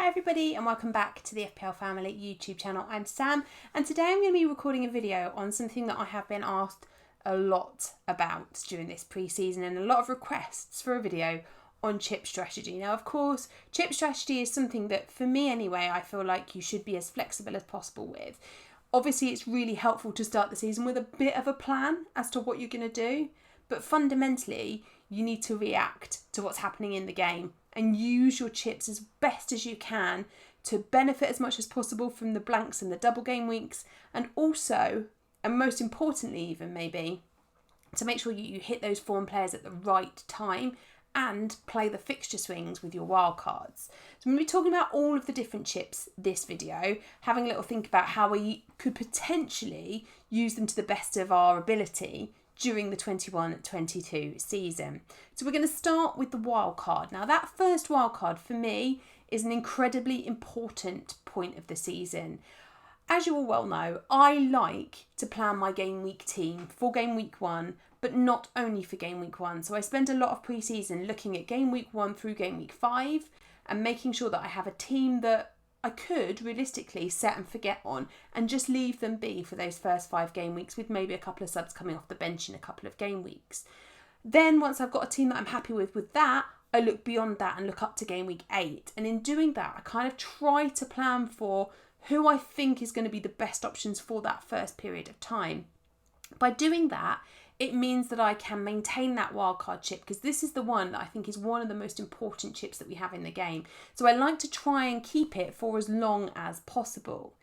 Hi everybody and welcome back to the FPL Family YouTube channel. I'm Sam and today I'm going to be recording a video on something that I have been asked a lot about during this pre-season and a lot of requests for a video on chip strategy. Now of course chip strategy is something that for me anyway I feel like you should be as flexible as possible with. Obviously it's really helpful to start the season with a bit of a plan as to what you're going to do, but fundamentally you need to react to what's happening in the game and use your chips as best as you can to benefit as much as possible from the blanks and the double game weeks, and also, and most importantly even maybe, to make sure you hit those form players at the right time and play the fixture swings with your wildcards. So I'm going to be talking about all of the different chips this video, having a little think about how we could potentially use them to the best of our ability during the 21-22 season. So we're going to start with the wildcard. Now that first wildcard for me is an incredibly important point of the season. As you all well know, I like to plan my game week team for game week 1, but not only for game week 1. So I spend a lot of pre-season looking at game week 1 through game week 5 and making sure that I have a team that I could realistically set and forget on and just leave them be for those first 5 game weeks with maybe a couple of subs coming off the bench in a couple of game weeks. Then once I've got a team that I'm happy with that, I look beyond that and look up to game week 8. And in doing that, I kind of try to plan for who I think is going to be the best options for that first period of time. By doing that, it means that I can maintain that wildcard chip because this is the one that I think is one of the most important chips that we have in the game. So I like to try and keep it for as long as possible.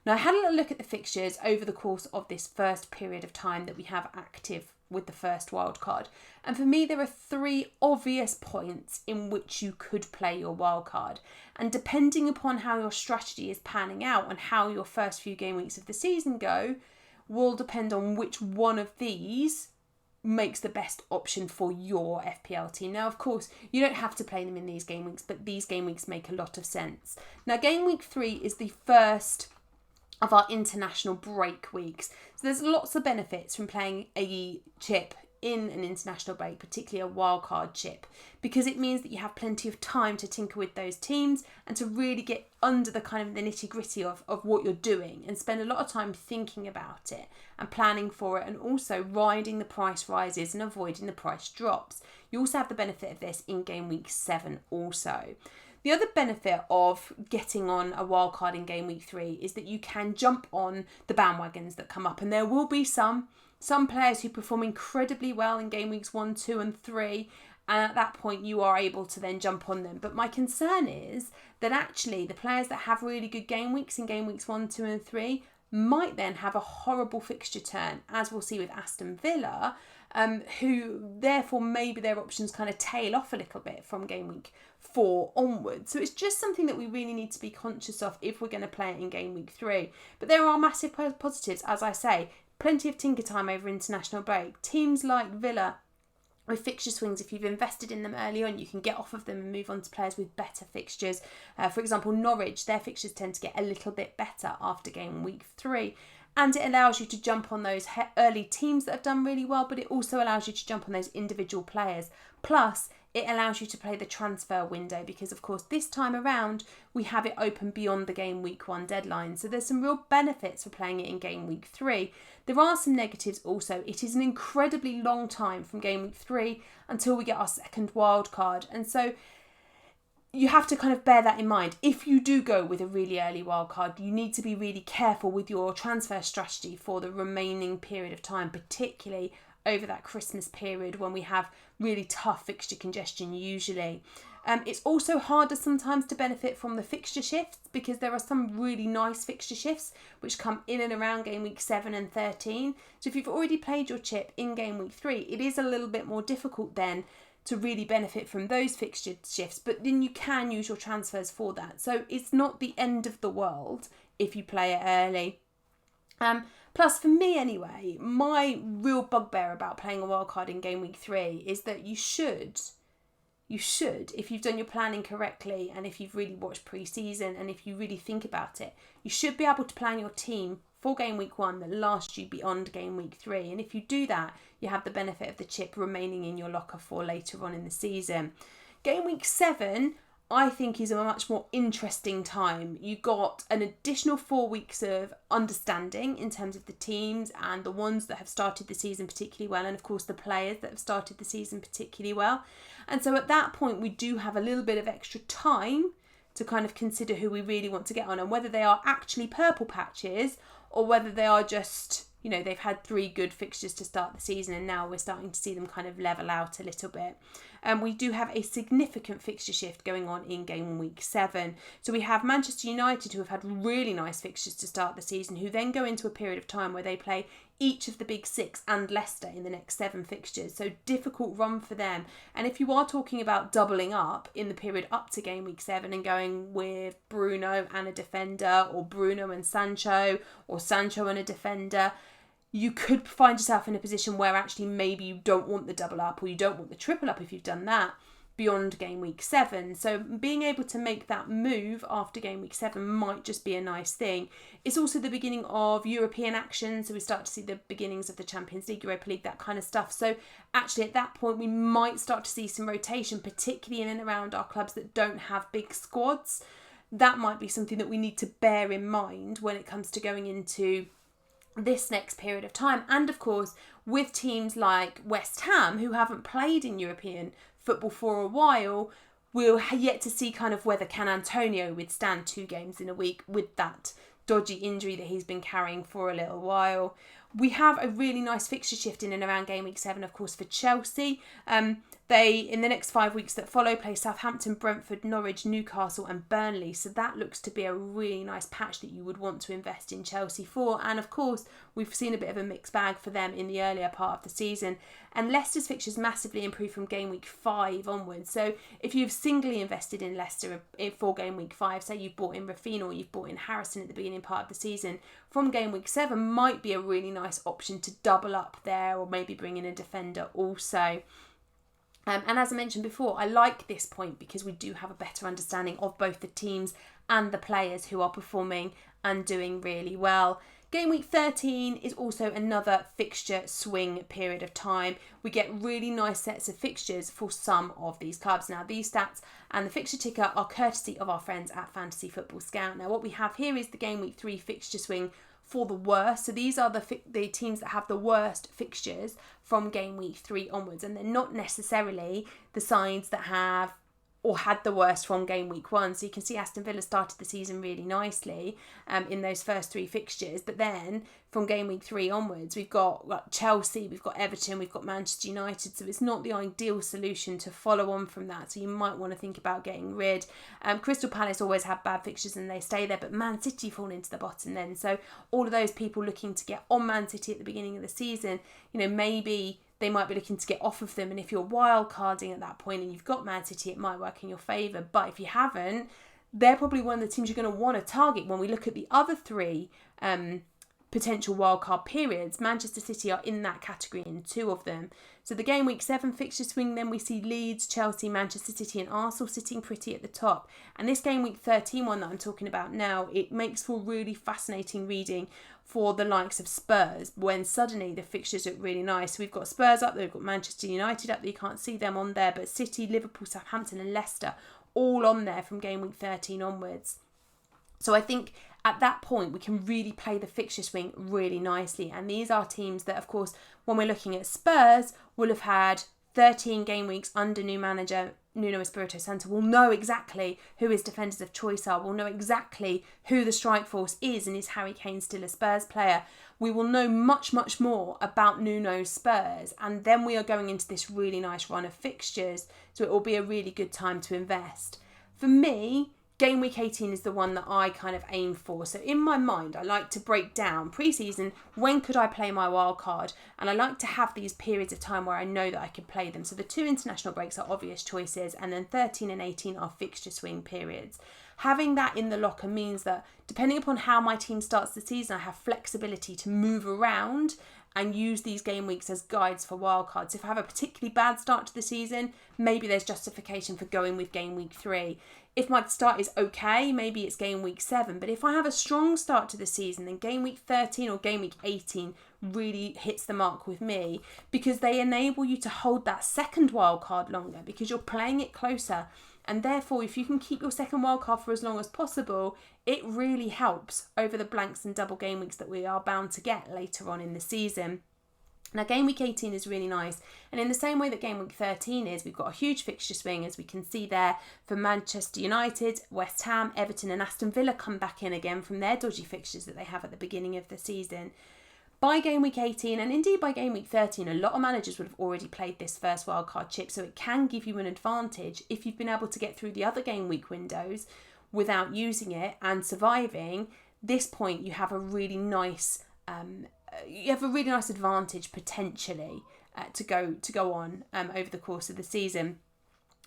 Now I had a little look at the fixtures over the course of this first period of time that we have active with the first wildcard. And for me, there are 3 obvious points in which you could play your wildcard. And depending upon how your strategy is panning out and how your first few game weeks of the season go, will depend on which one of these makes the best option for your FPL team. Now, of course, you don't have to play them in these game weeks, but these game weeks make a lot of sense. Now, game week 3 is the first of our international break weeks. So there's lots of benefits from playing a chip in an international break, particularly a wildcard chip, because it means that you have plenty of time to tinker with those teams and to really get under the kind of the nitty gritty of what you're doing and spend a lot of time thinking about it and planning for it, and also riding the price rises and avoiding the price drops. You also have the benefit of this in game week 7 also. The other benefit of getting on a wildcard in game week 3 is that you can jump on the bandwagons that come up, and there will be some players who perform incredibly well in game weeks 1, 2 and 3, and at that point you are able to then jump on them. But my concern is that actually the players that have really good game weeks in game weeks 1, 2 and 3 might then have a horrible fixture turn, as we'll see with Aston Villa, who therefore maybe their options kind of tail off a little bit from game week 4 onwards. So it's just something that we really need to be conscious of if we're going to play it in game week 3. But there are massive positives, as I say. Plenty of tinker time over international break. Teams like Villa with fixture swings, if you've invested in them early on, you can get off of them and move on to players with better fixtures. For example, Norwich, their fixtures tend to get a little bit better after game week 3. And it allows you to jump on those early teams that have done really well, but it also allows you to jump on those individual players. Plus, it allows you to play the transfer window because, of course, this time around, we have it open beyond the game week 1 deadline. So there's some real benefits for playing it in game week 3. There are some negatives also. It is an incredibly long time from game week 3 until we get our second wild card. And so you have to kind of bear that in mind. If you do go with a really early wildcard, you need to be really careful with your transfer strategy for the remaining period of time, particularly over that Christmas period when we have really tough fixture congestion usually. It's also harder sometimes to benefit from the fixture shifts because there are some really nice fixture shifts which come in and around game week 7 and 13. So if you've already played your chip in game week 3, it is a little bit more difficult then to really benefit from those fixture shifts, but then you can use your transfers for that. So it's not the end of the world if you play it early. Plus, for me anyway, my real bugbear about playing a wildcard in game week 3 is that you should, if you've done your planning correctly and if you've really watched pre-season and if you really think about it, you should be able to plan your team for game week 1 that lasts you beyond game week 3. And if you do that, you have the benefit of the chip remaining in your locker for later on in the season. Game week 7, I think is a much more interesting time. You got an additional 4 weeks of understanding in terms of the teams and the ones that have started the season particularly well, and of course the players that have started the season particularly well. And so at that point we do have a little bit of extra time to kind of consider who we really want to get on and whether they are actually purple patches or whether they are just, you know, they've had 3 good fixtures to start the season and now we're starting to see them kind of level out a little bit. And we do have a significant fixture shift going on in game week 7. So we have Manchester United, who have had really nice fixtures to start the season, who then go into a period of time where they play each of the big 6 and Leicester in the next 7 fixtures. So difficult run for them. And if you are talking about doubling up in the period up to game week 7 and going with Bruno and a defender, or Bruno and Sancho, or Sancho and a defender, you could find yourself in a position where actually maybe you don't want the double up or you don't want the triple up if you've done that beyond game week 7. So being able to make that move after game week 7 might just be a nice thing. It's also the beginning of European action, so we start to see the beginnings of the Champions League, Europa League, that kind of stuff. So actually at that point we might start to see some rotation, particularly in and around our clubs that don't have big squads. That might be something that we need to bear in mind when it comes to going into this next period of time. And of course with teams like West Ham, who haven't played in European football for a while, we'll yet to see kind of whether can Antonio withstand 2 games in a week with that dodgy injury that he's been carrying for a little while. We have a really nice fixture shift in and around game week 7, of course, for Chelsea. They, in the next 5 weeks that follow, play Southampton, Brentford, Norwich, Newcastle and Burnley. So that looks to be a really nice patch that you would want to invest in Chelsea for. And of course, we've seen a bit of a mixed bag for them in the earlier part of the season. And Leicester's fixtures massively improved from game week 5 onwards. So if you've singly invested in Leicester for game week 5, say you've bought in Raphinha or you've bought in Harrison at the beginning part of the season, from game week 7 might be a really nice option to double up there, or maybe bring in a defender also. And as I mentioned before, I like this point because we do have a better understanding of both the teams and the players who are performing and doing really well. Game week 13 is also another fixture swing period of time. We get really nice sets of fixtures for some of these clubs. Now, these stats and the fixture ticker are courtesy of our friends at Fantasy Football Scout. Now, what we have here is the game week 3 fixture swing for the worst. So these are the teams that have the worst fixtures from game week 3 onwards, and they're not necessarily the sides that have or had the worst from game week 1. So you can see Aston Villa started the season really nicely in those first 3 fixtures, but then from game week 3 onwards we've got Chelsea, we've got Everton, we've got Manchester United, so it's not the ideal solution to follow on from that. So you might want to think about getting rid. Crystal Palace always have bad fixtures and they stay there, but Man City fall into the bottom then. So all of those people looking to get on Man City at the beginning of the season, you know, maybe they might be looking to get off of them, and if you're wildcarding at that point and you've got Man City, it might work in your favour. But if you haven't, they're probably one of the teams you're going to want to target. When we look at the other 3 potential wildcard periods, Manchester City are in that category in 2 of them. So the game week 7 fixture swing, then we see Leeds, Chelsea, Manchester City and Arsenal sitting pretty at the top. And this game week 13 one that I'm talking about now, it makes for really fascinating reading for the likes of Spurs when suddenly the fixtures look really nice. So we've got Spurs up there, we've got Manchester United up there, you can't see them on there, but City, Liverpool, Southampton and Leicester all on there from game week 13 onwards. So I think at that point we can really play the fixture swing really nicely, and these are teams that, of course, when we're looking at Spurs, will have had 13 game weeks under new manager Nuno Espirito Santo. Will know exactly who his defenders of choice are, will know exactly who the strike force is, and is Harry Kane still a Spurs player. We will know much more about Nuno's Spurs, and then we are going into this really nice run of fixtures, so it will be a really good time to invest. For me, game week 18 is the one that I kind of aim for. So in my mind, I like to break down pre-season, when could I play my wild card? And I like to have these periods of time where I know that I can play them. So the 2 international breaks are obvious choices, and then 13 and 18 are fixture swing periods. Having that in the locker means that depending upon how my team starts the season, I have flexibility to move around and use these game weeks as guides for wildcards. If I have a particularly bad start to the season, maybe there's justification for going with game week 3. If my start is okay, maybe it's game week 7. But if I have a strong start to the season, then game week 13 or game week 18 really hits the mark with me, because they enable you to hold that second wild card longer, because you're playing it closer And therefore, if you can keep your second wildcard for as long as possible, it really helps over the blanks and double game weeks that we are bound to get later on in the season. Now, game week 18 is really nice, and in the same way that game week 13 is, we've got a huge fixture swing, as we can see there, for Manchester United, West Ham, Everton and Aston Villa come back in again from their dodgy fixtures that they have at the beginning of the season. By game week 18, and indeed by game week 13, a lot of managers would have already played this first wildcard chip, so it can give you an advantage if you've been able to get through the other game week windows without using it and surviving. This point, you have a really nice advantage potentially to go on over the course of the season.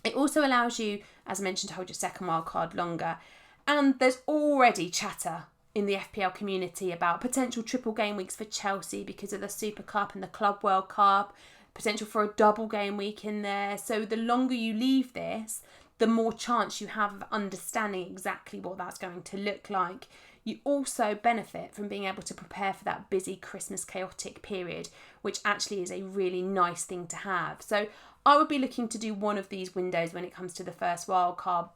It also allows you, as I mentioned, to hold your second wild card longer. And there's already chatter in the FPL community about potential triple game weeks for Chelsea because of the Super Cup and the Club World Cup, potential for a double game week in there. So the longer you leave this, the more chance you have of understanding exactly what that's going to look like. You also benefit from being able to prepare for that busy Christmas chaotic period, which actually is a really nice thing to have. So I would be looking to do one of these windows when it comes to the first wild card.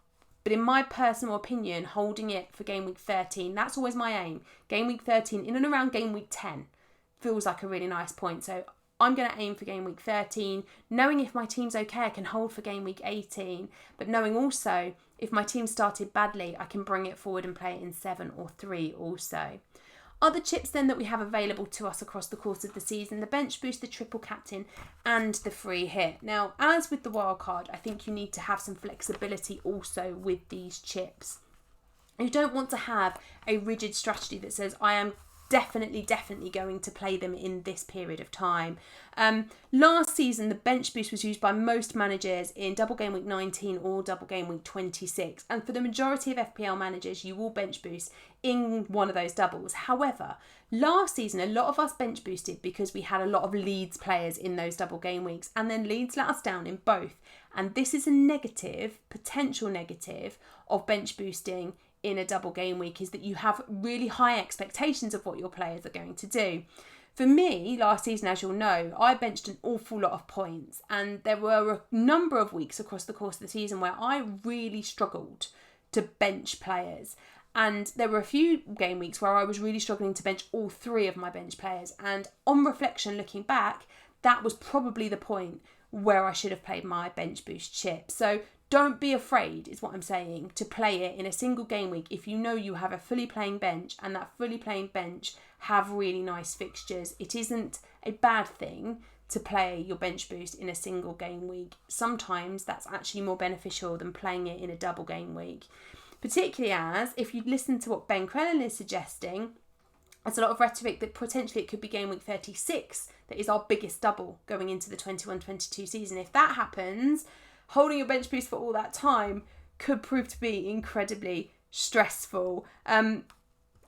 But in my personal opinion, holding it for game week 13, that's always my aim. Game week 13 in and around game week 10 feels like a really nice point. So I'm going to aim for game week 13, knowing if my team's okay, I can hold for game week 18, but knowing also if my team started badly, I can bring it forward and play it in 7 or 3 also. Other chips then that we have available to us across the course of the season, the bench boost, the triple captain and the free hit. Now, as with the wildcard, I think you need to have some flexibility also with these chips. You don't want to have a rigid strategy that says, I am definitely going to play them in this period of time. Last season, the bench boost was used by most managers in double game week 19 or double game week 26. And for the majority of FPL managers, you will bench boost in one of those doubles. However, last season, a lot of us bench boosted because we had a lot of Leeds players in those double game weeks. And then Leeds let us down in both. And this is a potential negative of bench boosting in a double game week, is that you have really high expectations of what your players are going to do. For me, last season, as you'll know, I benched an awful lot of points, and there were a number of weeks across the course of the season where I really struggled to bench players. And there were a few game weeks where I was really struggling to bench all 3 of my bench players. And on reflection, looking back, that was probably the point where I should have played my bench boost chip. So don't be afraid, is what I'm saying, to play it in a single game week if you know you have a fully playing bench and that fully playing bench have really nice fixtures. It isn't a bad thing to play your bench boost in a single game week. Sometimes that's actually more beneficial than playing it in a double game week. Particularly as, if you listen to what Ben Crellin is suggesting, there's a lot of rhetoric that potentially it could be game week 36 that is our biggest double going into the 21-22 season. If that happens, holding your bench boost for all that time could prove to be incredibly stressful.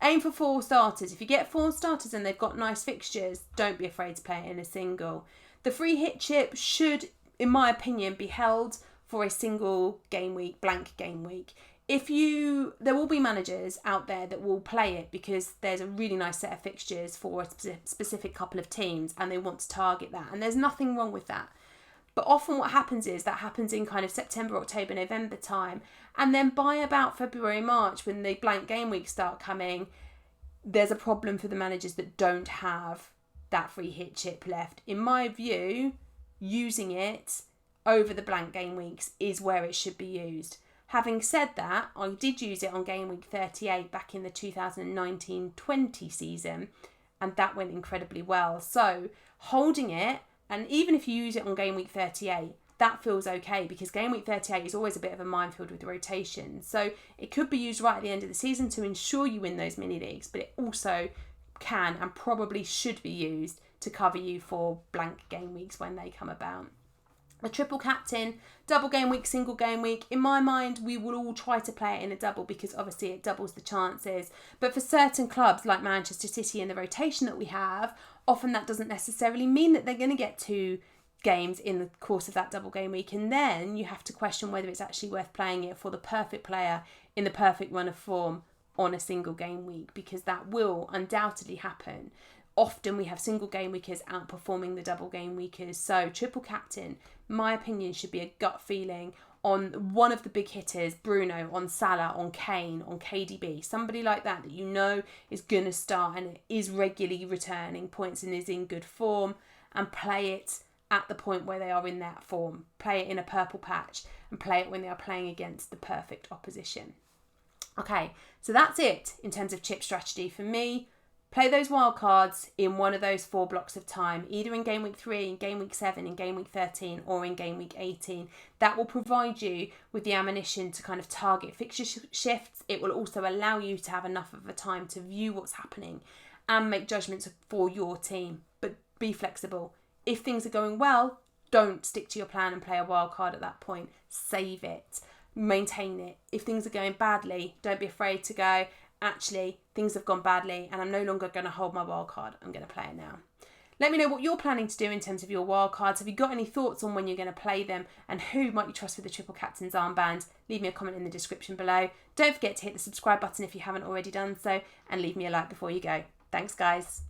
Aim for 4 starters. If you get 4 starters and they've got nice fixtures, don't be afraid to play it in a single. The free hit chip should, in my opinion, be held for a single game week, blank game week. There will be managers out there that will play it because there's a really nice set of fixtures for a specific couple of teams and they want to target that. And there's nothing wrong with that. But often what happens is that happens in kind of September, October, November time. And then by about February, March, when the blank game weeks start coming, there's a problem for the managers that don't have that free hit chip left. In my view, using it over the blank game weeks is where it should be used. Having said that, I did use it on game week 38 back in the 2019-20 season, and that went incredibly well. So holding it, and even if you use it on game week 38, that feels okay because game week 38 is always a bit of a minefield with rotation. So it could be used right at the end of the season to ensure you win those mini leagues, but it also can and probably should be used to cover you for blank game weeks when they come about. A triple captain, double game week, single game week. In my mind, we will all try to play it in a double because obviously it doubles the chances. But for certain clubs like Manchester City and the rotation that we have, often that doesn't necessarily mean that they're going to get 2 games in the course of that double game week. And then you have to question whether it's actually worth playing it for the perfect player in the perfect run of form on a single game week, because that will undoubtedly happen. Often we have single game weekers outperforming the double game weekers. So triple captain, my opinion, should be a gut feeling on one of the big hitters, Bruno, on Salah, on Kane, on KDB, somebody like that you know is going to start and is regularly returning points and is in good form, and play it at the point where they are in that form. Play it in a purple patch and play it when they are playing against the perfect opposition. Okay, so that's it in terms of chip strategy for me. Play those wildcards in one of those 4 blocks of time, either in game week 3, in game week 7, in game week 13, or in game week 18. That will provide you with the ammunition to kind of target fixture shifts. It will also allow you to have enough of a time to view what's happening and make judgments for your team. But be flexible. If things are going well, don't stick to your plan and play a wildcard at that point. Save it. Maintain it. If things are going badly, don't be afraid to go, actually, things have gone badly and I'm no longer going to hold my wild card. I'm going to play it now. Let me know what you're planning to do in terms of your wild cards. Have you got any thoughts on when you're going to play them and who might you trust with the Triple Captain's armband? Leave me a comment in the description below. Don't forget to hit the subscribe button if you haven't already done so, and leave me a like before you go. Thanks, guys.